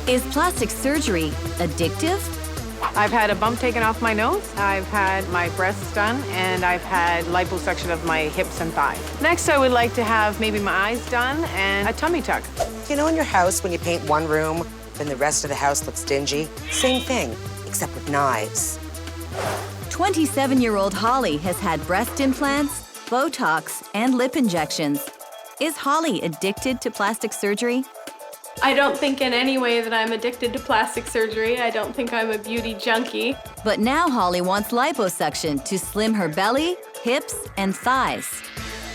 Is plastic surgery addictive? I've had a bump taken off my nose, I've had my breasts done, and I've had liposuction of my hips and thighs. Next, I would like to have maybe my eyes done and a tummy tuck. You know in your house when you paint one room, then the rest of the house looks dingy? Same thing, except with knives. 27-year-old Holly has had breast implants, Botox, and lip injections. Is Holly addicted to plastic surgery? I don't think in any way that I'm addicted to plastic surgery. I don't think I'm a beauty junkie. But now Holly wants liposuction to slim her belly, hips, and thighs.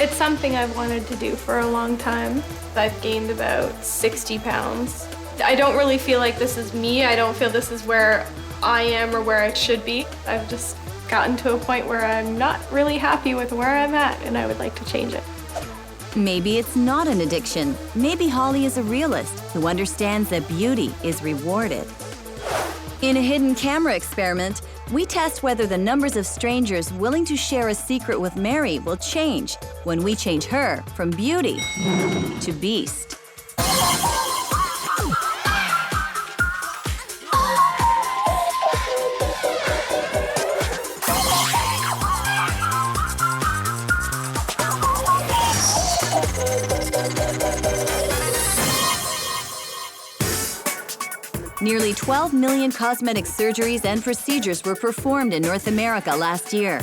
It's something I've wanted to do for a long time. I've gained about 60 pounds. I don't really feel like this is me. I don't feel this is where I am or where I should be. I've just gotten to a point where I'm not really happy with where I'm at, and I would like to change it. Maybe it's not an addiction. Maybe Holly is a realist who understands that beauty is rewarded. In a hidden camera experiment, we test whether the numbers of strangers willing to share a secret with Mary will change when we change her from beauty to beast. Nearly 12 million cosmetic surgeries and procedures were performed in North America last year.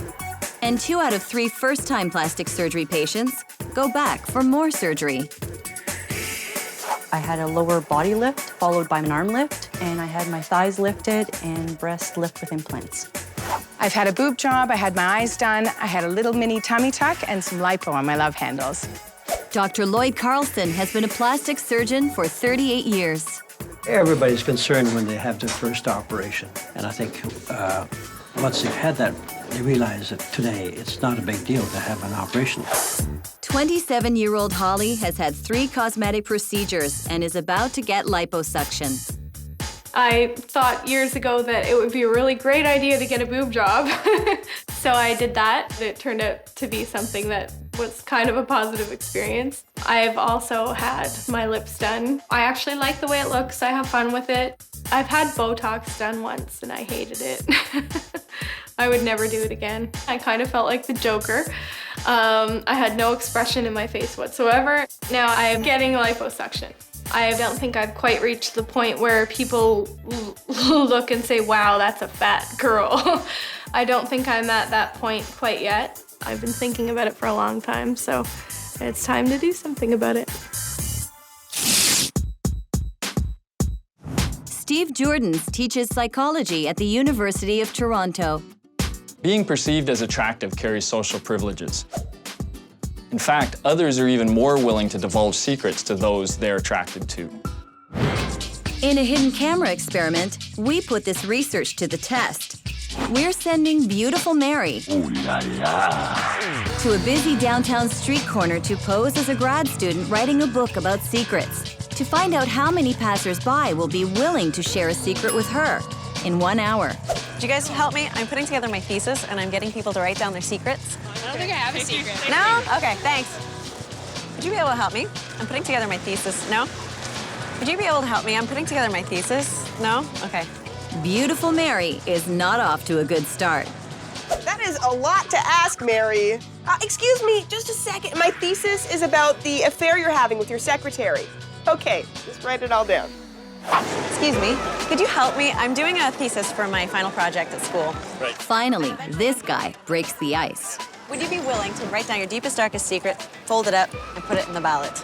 And 2 out of 3 first-time plastic surgery patients go back for more surgery. I had a lower body lift followed by an arm lift, and I had my thighs lifted and breast lift with implants. I've had a boob job, I had my eyes done, I had a little mini tummy tuck, and some lipo on my love handles. Dr. Lloyd Carlson has been a plastic surgeon for 38 years. Everybody's concerned when they have their first operation. And I think once they've had that, they realize that today it's not a big deal to have an operation. 27-year-old Holly has had 3 cosmetic procedures and is about to get liposuction. I thought years ago that it would be a really great idea to get a boob job. So I did that. It turned out to be something that was kind of a positive experience. I've also had my lips done. I actually like the way it looks. I have fun with it. I've had Botox done once and I hated it. I would never do it again. I kind of felt like the Joker. I had no expression in my face whatsoever. Now I'm getting liposuction. I don't think I've quite reached the point where people look and say, wow, that's a fat girl. I don't think I'm at that point quite yet. I've been thinking about it for a long time, so it's time to do something about it. Steve Jordans teaches psychology at the University of Toronto. Being perceived as attractive carries social privileges. In fact, others are even more willing to divulge secrets to those they're attracted to. In a hidden camera experiment, we put this research to the test. We're sending beautiful Mary to a busy downtown street corner to pose as a grad student writing a book about secrets, to find out how many passers-by will be willing to share a secret with her in 1 hour. Would you guys help me? I'm putting together my thesis, and I'm getting people to write down their secrets. I don't think I have a secret. No? Okay, thanks. Would you be able to help me? I'm putting together my thesis. No? Would you be able to help me? I'm putting together my thesis. No? Okay. Beautiful Mary is not off to a good start. That is a lot to ask, Mary. Excuse me, just a second. My thesis is about the affair you're having with your secretary. Okay, just write it all down. Excuse me, could you help me? I'm doing a thesis for my final project at school. Right. Finally, this guy breaks the ice. Would you be willing to write down your deepest, darkest secret, fold it up, and put it in the ballot?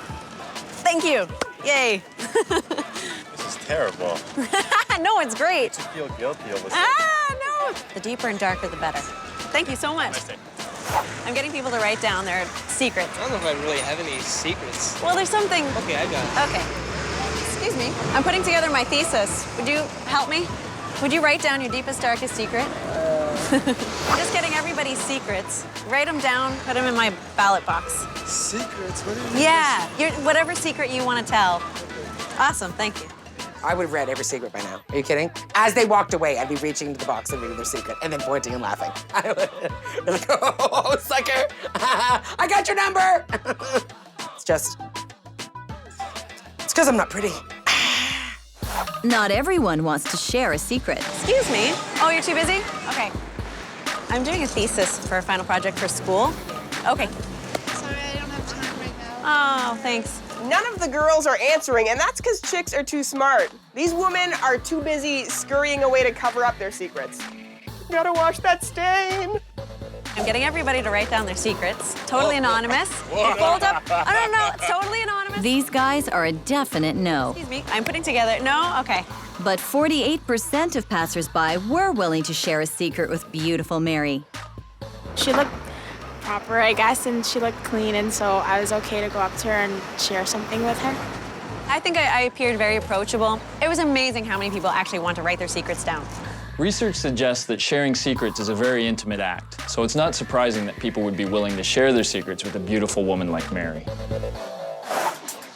Thank you. Yay. This is terrible. No, it's great. I feel guilty over No. The deeper and darker, the better. Thank you so much. Nice day. I'm getting people to write down their secrets. I don't know if I really have any secrets. Well, there's something... Okay, I got it. Okay. Excuse me. I'm putting together my thesis. Would you help me? Would you write down your deepest, darkest secret? I'm just getting everybody's secrets. Write them down, put them in my ballot box. Secrets? What do you mean? Yeah, whatever secret you want to tell. Awesome, thank you. I would have read every secret by now. Are you kidding? As they walked away, I'd be reaching into the box and reading their secret, and then pointing and laughing. I would like, oh, sucker! I got your number! It's because I'm not pretty. Not everyone wants to share a secret. Excuse me. Oh, you're too busy? Okay. I'm doing a thesis for a final project for school. Okay. Sorry, I don't have time right now. Oh, thanks. None of the girls are answering, and that's because chicks are too smart. These women are too busy scurrying away to cover up their secrets. Gotta wash that stain. I'm getting everybody to write down their secrets. Totally anonymous. Fold up. I don't know. It's totally anonymous. These guys are a definite no. Excuse me. I'm putting together. No? Okay. But 48% of passersby were willing to share a secret with beautiful Mary. She looked proper, I guess, and she looked clean, and so I was okay to go up to her and share something with her. I think I appeared very approachable. It was amazing how many people actually want to write their secrets down. Research suggests that sharing secrets is a very intimate act, so it's not surprising that people would be willing to share their secrets with a beautiful woman like Mary.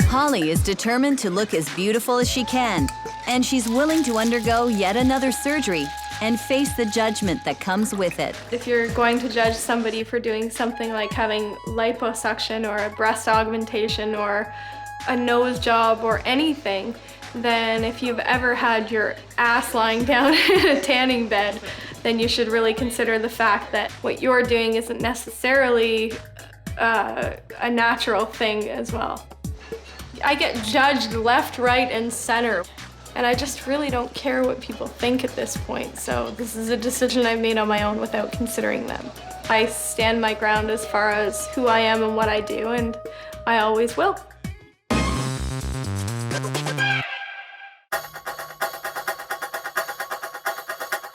Holly is determined to look as beautiful as she can, and she's willing to undergo yet another surgery and face the judgment that comes with it. If you're going to judge somebody for doing something like having liposuction or a breast augmentation or a nose job or anything, then if you've ever had your ass lying down in a tanning bed, then you should really consider the fact that what you're doing isn't necessarily a natural thing as well. I get judged left, right, and center, and I just really don't care what people think at this point, so this is a decision I've made on my own without considering them. I stand my ground as far as who I am and what I do, and I always will.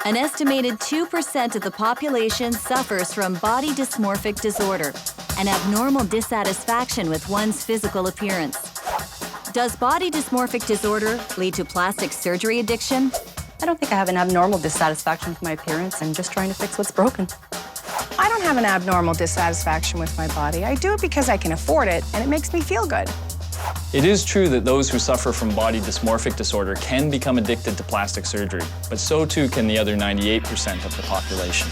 An estimated 2% of the population suffers from body dysmorphic disorder, an abnormal dissatisfaction with one's physical appearance. Does body dysmorphic disorder lead to plastic surgery addiction? I don't think I have an abnormal dissatisfaction with my appearance. I'm just trying to fix what's broken. I don't have an abnormal dissatisfaction with my body. I do it because I can afford it, and it makes me feel good. It is true that those who suffer from body dysmorphic disorder can become addicted to plastic surgery, but so too can the other 98% of the population.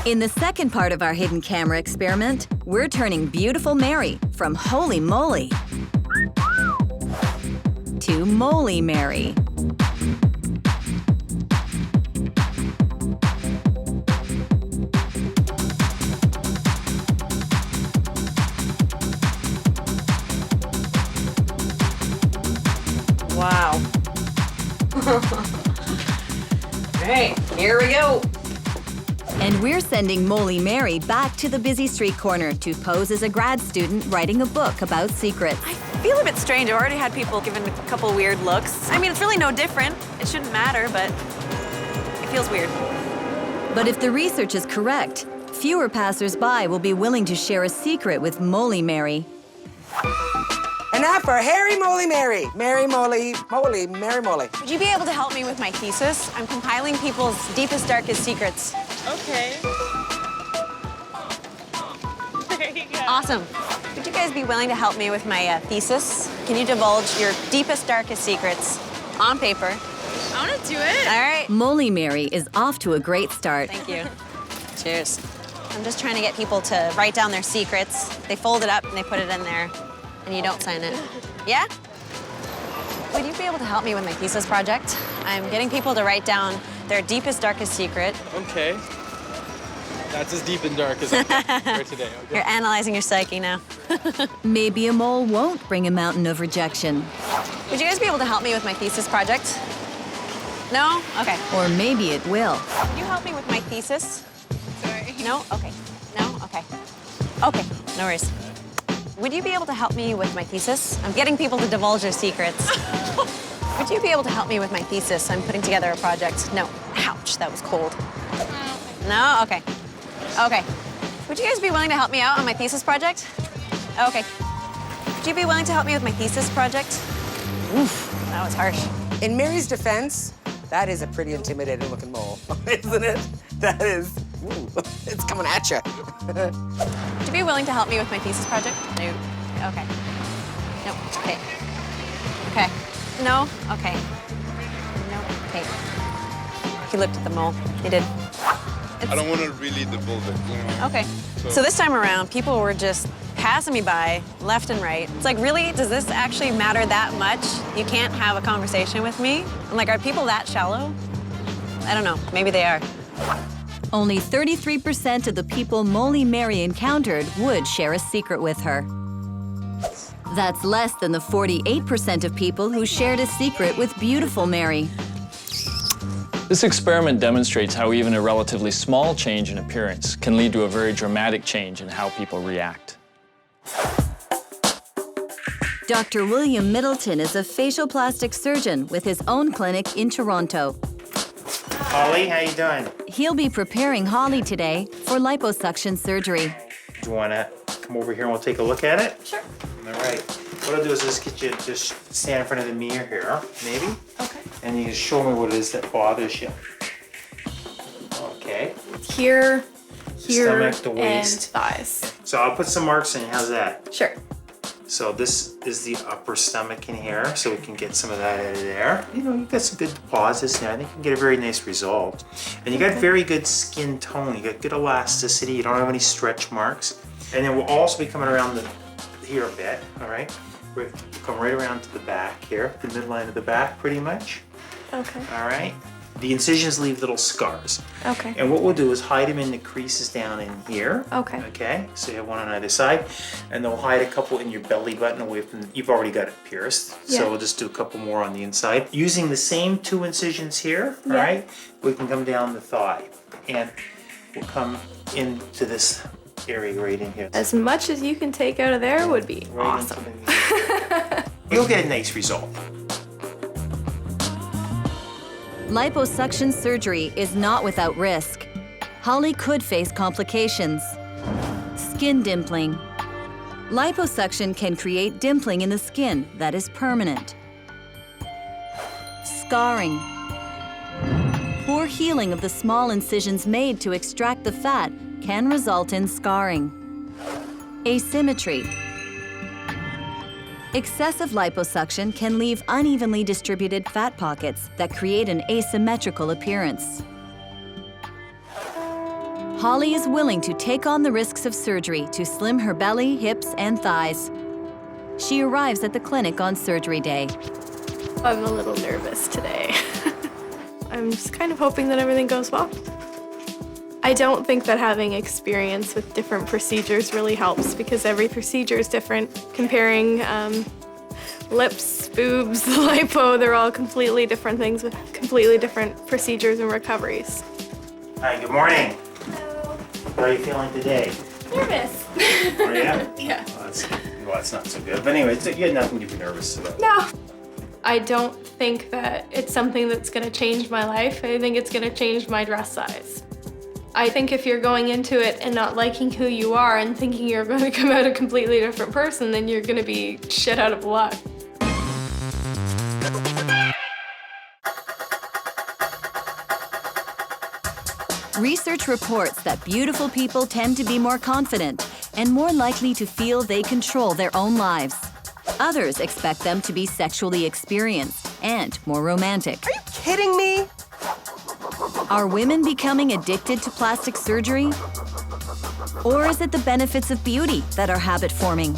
In the second part of our hidden camera experiment, we're turning beautiful Mary from Holy Moly to Moly Mary. Wow. Great, here we go. And we're sending Moly Mary back to the busy street corner to pose as a grad student writing a book about secrets. I feel a bit strange. I've already had people giving a couple weird looks. I mean, it's really no different. It shouldn't matter, but it feels weird. But if the research is correct, fewer passersby will be willing to share a secret with Moly Mary. And now for Harry Moly Mary. Mary Moly, Moly, Mary Moly. Would you be able to help me with my thesis? I'm compiling people's deepest, darkest secrets. Okay. There you go. Awesome. Would you guys be willing to help me with my thesis? Can you divulge your deepest, darkest secrets on paper? I want to do it. All right. Moly Mary is off to a great start. Thank you. Cheers. I'm just trying to get people to write down their secrets. They fold it up and they put it in there, and you don't sign it. Yeah? Would you be able to help me with my thesis project? I'm getting people to write down their deepest, darkest secret. Okay. That's as deep and dark as I can for today. Okay. You're analyzing your psyche now. Maybe a mole won't bring a mountain of rejection. Would you guys be able to help me with my thesis project? No? Okay. Or maybe it will. Can you help me with my thesis? Sorry. No? Okay. No? Okay. Okay, no worries. Would you be able to help me with my thesis? I'm getting people to divulge their secrets. Would you be able to help me with my thesis? I'm putting together a project. No. Ouch, that was cold. No? Okay. Okay. Would you guys be willing to help me out on my thesis project? Okay. Would you be willing to help me with my thesis project? Oof, that was harsh. In Mary's defense, that is a pretty intimidating looking mole, isn't it? That is, ooh, it's coming at you. Would you be willing to help me with my thesis project? No. Okay. No. Okay. Okay. No. Okay. No. Okay. He looked at the mole. He did. I don't want to really divulge it, you know? Okay. So So this time around, people were just passing me by left and right. It's like, really, does this actually matter that much? You can't have a conversation with me? I'm like, are people that shallow? I don't know, maybe they are. Only 33% of the people Moly Mary encountered would share a secret with her. That's less than the 48% of people who shared a secret with beautiful Mary. This experiment demonstrates how even a relatively small change in appearance can lead to a very dramatic change in how people react. Dr. William Middleton is a facial plastic surgeon with his own clinic in Toronto. Holly, how you doing? He'll be preparing Holly today for liposuction surgery. Do you want to come over here and we'll take a look at it? Sure. All right. What I'll do is just get you to just stand in front of the mirror here, maybe. Okay. And you just show me what it is that bothers you. Okay. Here, Stomach, the waist. and thighs. So I'll put some marks in. How's that? Sure. So this is the upper stomach in here, so we can get some of that out of there. You know, you've got some good deposits there. I think you can get a very nice result. And you got very good skin tone. You got good elasticity. You don't have any stretch marks. And then we'll also be coming around here a bit, all right? We'll come right around to the back here, the midline of the back pretty much. Okay. All right? The incisions leave little scars. Okay. And what we'll do is hide them in the creases down in here. Okay. Okay, so you have one on either side. And then we'll hide a couple in your belly button away from, you've already got it pierced. Yeah. So we'll just do a couple more on the inside. Using the same 2 incisions here, all Yeah. right, we can come down the thigh. And we'll come into this area right in here. As much as you can take out of there would be Right awesome. You'll get a nice result. Liposuction surgery is not without risk. Holly could face complications. Skin dimpling. Liposuction can create dimpling in the skin that is permanent. Scarring. Poor healing of the small incisions made to extract the fat can result in scarring. Asymmetry. Excessive liposuction can leave unevenly distributed fat pockets that create an asymmetrical appearance. Holly is willing to take on the risks of surgery to slim her belly, hips, and thighs. She arrives at the clinic on surgery day. I'm a little nervous today. I'm just kind of hoping that everything goes well. I don't think that having experience with different procedures really helps because every procedure is different. Comparing lips, boobs, lipo, they're all completely different things with completely different procedures and recoveries. Hi, good morning. Hello. How are you feeling today? Nervous. Are you? Yeah. Well, that's not so good. But anyway, you had nothing to be nervous about. No. I don't think that it's something that's gonna change my life. I think it's gonna change my dress size. I think if you're going into it and not liking who you are and thinking you're going to come out a completely different person, then you're going to be shit out of luck. Research reports that beautiful people tend to be more confident and more likely to feel they control their own lives. Others expect them to be sexually experienced and more romantic. Are you kidding me? Are women becoming addicted to plastic surgery? Or is it the benefits of beauty that are habit-forming?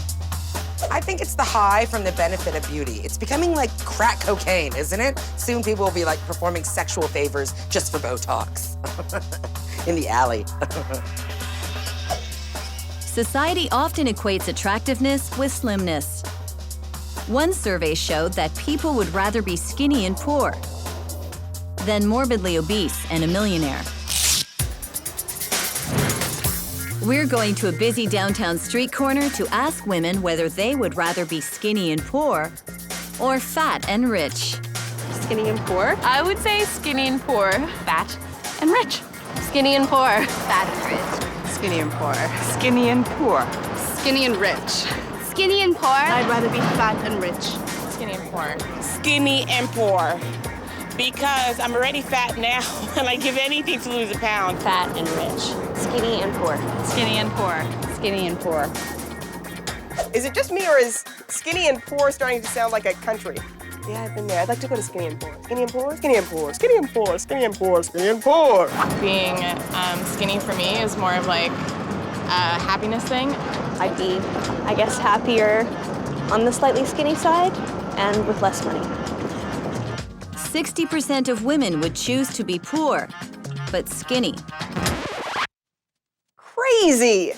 I think it's the high from the benefit of beauty. It's becoming like crack cocaine, isn't it? Soon people will be like performing sexual favors just for Botox in the alley. Society often equates attractiveness with slimness. One survey showed that people would rather be skinny and poor than morbidly obese and a millionaire. We're going to a busy downtown street corner to ask women whether they would rather be skinny and poor or fat and rich. Skinny and poor? I would say skinny and poor. Fat and rich. Skinny and poor. Fat and rich. Skinny and poor. Skinny and poor. Skinny and rich. Skinny and poor? I'd rather be fat and rich. Skinny and poor. Skinny and poor. Because I'm already fat now, and I give anything to lose a pound. Fat and rich. Skinny and poor. Skinny and poor. Skinny and poor. Is it just me, or is skinny and poor starting to sound like a country? Yeah, I've been there. I'd like to go to skinny and poor. Skinny and poor, skinny and poor, skinny and poor, skinny and poor, skinny and poor. Being skinny for me is more of like a happiness thing. I'd be, I guess, happier on the slightly skinny side and with less money. 60% of women would choose to be poor, but skinny. Crazy!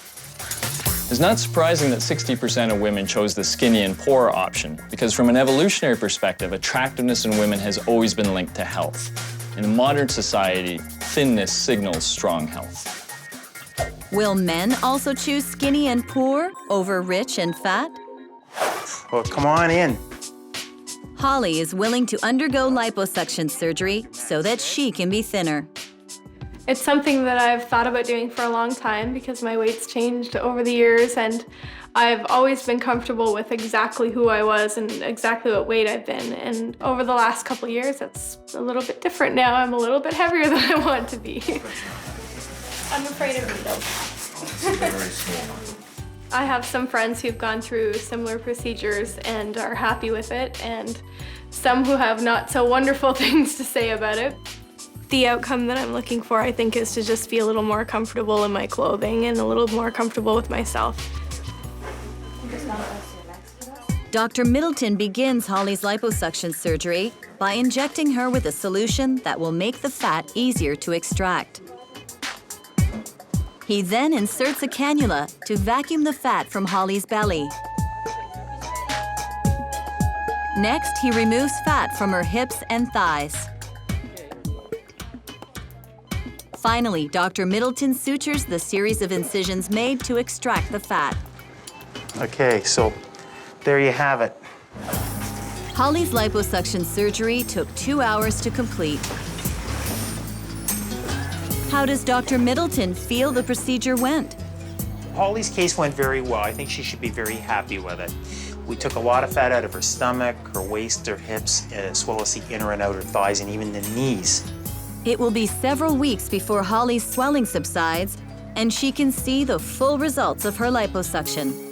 It's not surprising that 60% of women chose the skinny and poor option, because from an evolutionary perspective, attractiveness in women has always been linked to health. In modern society, thinness signals strong health. Will men also choose skinny and poor over rich and fat? Well, come on in. Holly is willing to undergo liposuction surgery so that she can be thinner. It's something that I've thought about doing for a long time because my weight's changed over the years, and I've always been comfortable with exactly who I was and exactly what weight I've been. And over the last couple of years, it's a little bit different now. I'm a little bit heavier than I want to be. I'm afraid of needles. I have some friends who've gone through similar procedures and are happy with it, and some who have not so wonderful things to say about it. The outcome that I'm looking for, I think, is to just be a little more comfortable in my clothing and a little more comfortable with myself. Dr. Middleton begins Holly's liposuction surgery by injecting her with a solution that will make the fat easier to extract. He then inserts a cannula to vacuum the fat from Holly's belly. Next, he removes fat from her hips and thighs. Finally, Dr. Middleton sutures the series of incisions made to extract the fat. Okay, so there you have it. Holly's liposuction surgery took 2 hours to complete. How does Dr. Middleton feel the procedure went? Holly's case went very well. I think she should be very happy with it. We took a lot of fat out of her stomach, her waist, her hips, as well as the inner and outer thighs, and even the knees. It will be several weeks before Holly's swelling subsides and she can see the full results of her liposuction.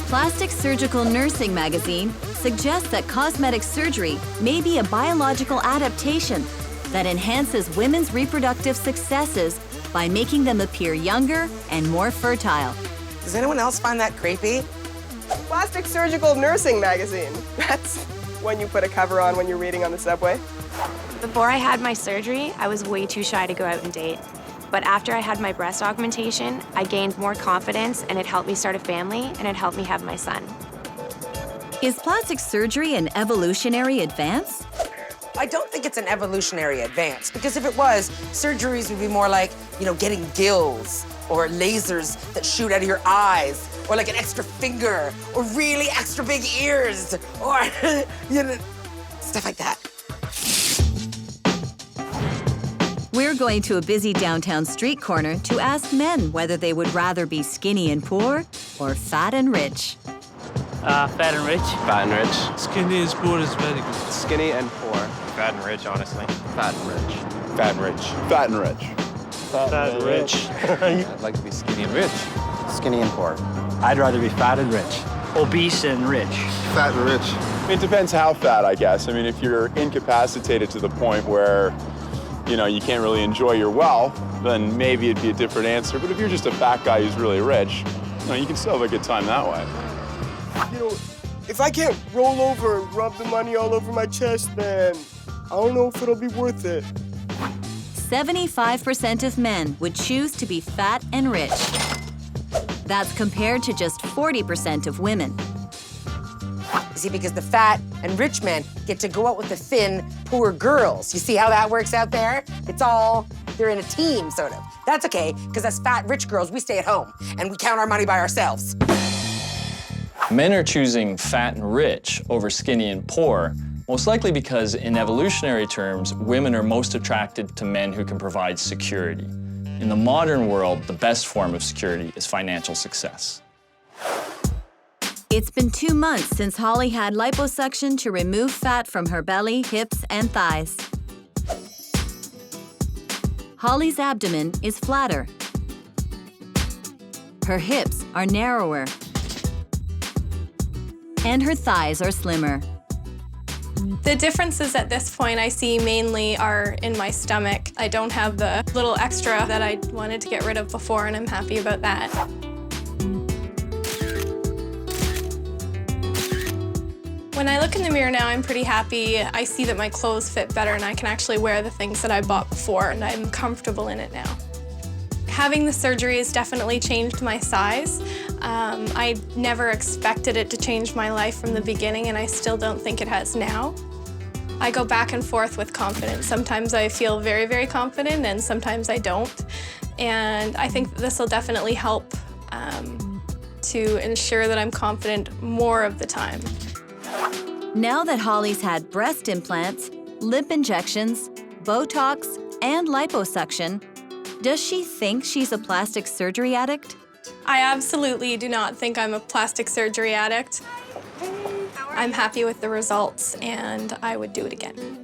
Plastic Surgical Nursing magazine suggests that cosmetic surgery may be a biological adaptation that enhances women's reproductive successes by making them appear younger and more fertile. Does anyone else find that creepy? Plastic Surgical Nursing magazine. That's when you put a cover on when you're reading on the subway. Before I had my surgery, I was way too shy to go out and date. But after I had my breast augmentation, I gained more confidence, and it helped me start a family, and it helped me have my son. Is plastic surgery an evolutionary advance? I don't think it's an evolutionary advance, because if it was, surgeries would be more like, getting gills or lasers that shoot out of your eyes, or like an extra finger, or really extra big ears, or, stuff like that. We're going to a busy downtown street corner to ask men whether they would rather be skinny and poor or fat and rich. Fat and rich. Fat and rich. Skinny and poor is very good. Skinny and poor. Fat and rich, honestly. Fat and rich. Fat and rich. Fat and rich. Fat and rich. I'd like to be skinny and rich. Skinny and poor. I'd rather be fat and rich. Obese and rich. Fat and rich. It depends how fat, I guess. I mean, if you're incapacitated to the point where, you can't really enjoy your wealth, then maybe it'd be a different answer. But if you're just a fat guy who's really rich, you can still have a good time that way. If I can't roll over and rub the money all over my chest, then I don't know if it'll be worth it. 75% of men would choose to be fat and rich. That's compared to just 40% of women. You see, because the fat and rich men get to go out with the thin, poor girls. You see how that works out there? They're in a team, sort of. That's okay, because as fat, rich girls, we stay at home, and we count our money by ourselves. Men are choosing fat and rich over skinny and poor, most likely because in evolutionary terms, women are most attracted to men who can provide security. In the modern world, the best form of security is financial success. It's been 2 months since Holly had liposuction to remove fat from her belly, hips, and thighs. Holly's abdomen is flatter. Her hips are narrower. And her thighs are slimmer. The differences at this point I see mainly are in my stomach. I don't have the little extra that I wanted to get rid of before, and I'm happy about that. When I look in the mirror now, I'm pretty happy. I see that my clothes fit better and I can actually wear the things that I bought before, and I'm comfortable in it now. Having the surgery has definitely changed my size. I never expected it to change my life from the beginning, and I still don't think it has now. I go back and forth with confidence. Sometimes I feel very, very confident, and sometimes I don't. And I think this will definitely help to ensure that I'm confident more of the time. Now that Holly's had breast implants, lip injections, Botox, and liposuction, does she think she's a plastic surgery addict? I absolutely do not think I'm a plastic surgery addict. I'm happy with the results, and I would do it again.